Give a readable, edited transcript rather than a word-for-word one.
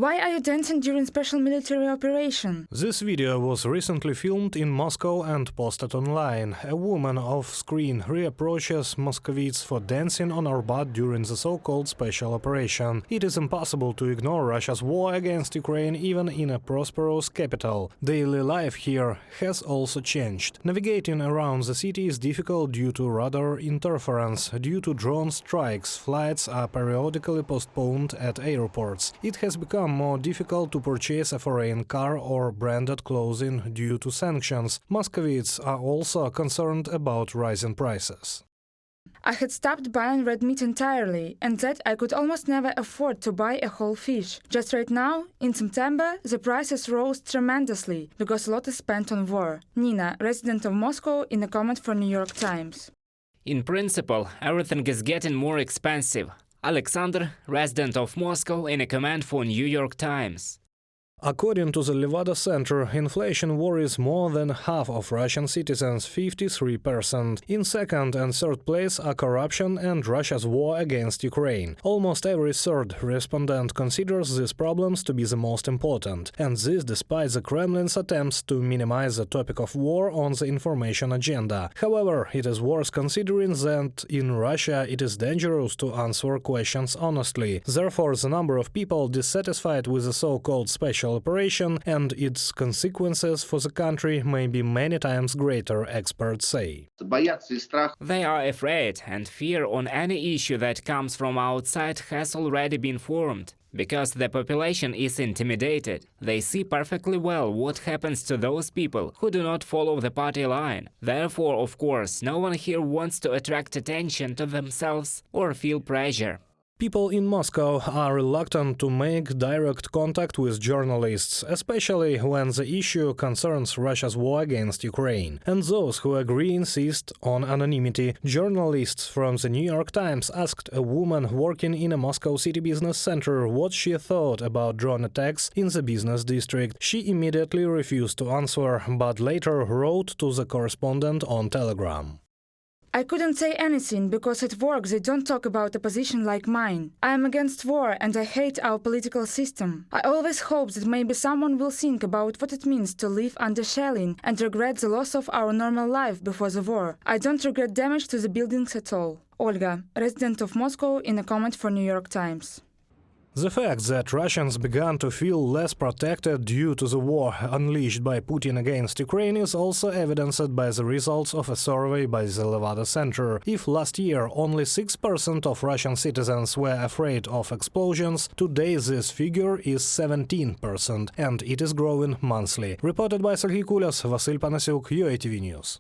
Why are you dancing during special military operation? This video was recently filmed in Moscow and posted online. A woman off-screen reapproaches Moscovites for dancing on Arbat during the so-called special operation. It is impossible to ignore Russia's war against Ukraine even in a prosperous capital. Daily life here has also changed. Navigating around the city is difficult due to radar interference. Due to drone strikes, flights are periodically postponed at airports. It has become more difficult to purchase a foreign car or branded clothing due to sanctions. Moscovites are also concerned about rising prices. I had stopped buying red meat entirely, and that I could almost never afford to buy a whole fish. Just right now, in September, the prices rose tremendously because a lot is spent on war. Nina, resident of Moscow, in a comment for New York Times. In principle, everything is getting more expensive. Alexander, resident of Moscow, in a comment for New York Times. According to the Levada Center, inflation worries more than half of Russian citizens, 53%. In second and third place are corruption and Russia's war against Ukraine. Almost every third respondent considers these problems to be the most important, and this despite the Kremlin's attempts to minimize the topic of war on the information agenda. However, it is worth considering that in Russia it is dangerous to answer questions honestly. Therefore, the number of people dissatisfied with the so-called special operation and its consequences for the country may be many times greater, experts say. They are afraid, and fear on any issue that comes from outside has already been formed. Because the population is intimidated, they see perfectly well what happens to those people who do not follow the party line. Therefore, of course, no one here wants to attract attention to themselves or feel pressure. People in Moscow are reluctant to make direct contact with journalists, especially when the issue concerns Russia's war against Ukraine. And those who agree insist on anonymity. Journalists from the New York Times asked a woman working in a Moscow city business center what she thought about drone attacks in the business district. She immediately refused to answer, but later wrote to the correspondent on Telegram. I couldn't say anything because at work they don't talk about a position like mine. I am against war and I hate our political system. I always hope that maybe someone will think about what it means to live under shelling and regret the loss of our normal life before the war. I don't regret damage to the buildings at all. Olga, resident of Moscow, in a comment for New York Times. The fact that Russians began to feel less protected due to the war unleashed by Putin against Ukraine is also evidenced by the results of a survey by the Levada Center. If last year only 6% of Russian citizens were afraid of explosions, today this figure is 17%, and it is growing monthly. Reported by Serhiy Kulias, Vasyl Panasiuk, UATV News.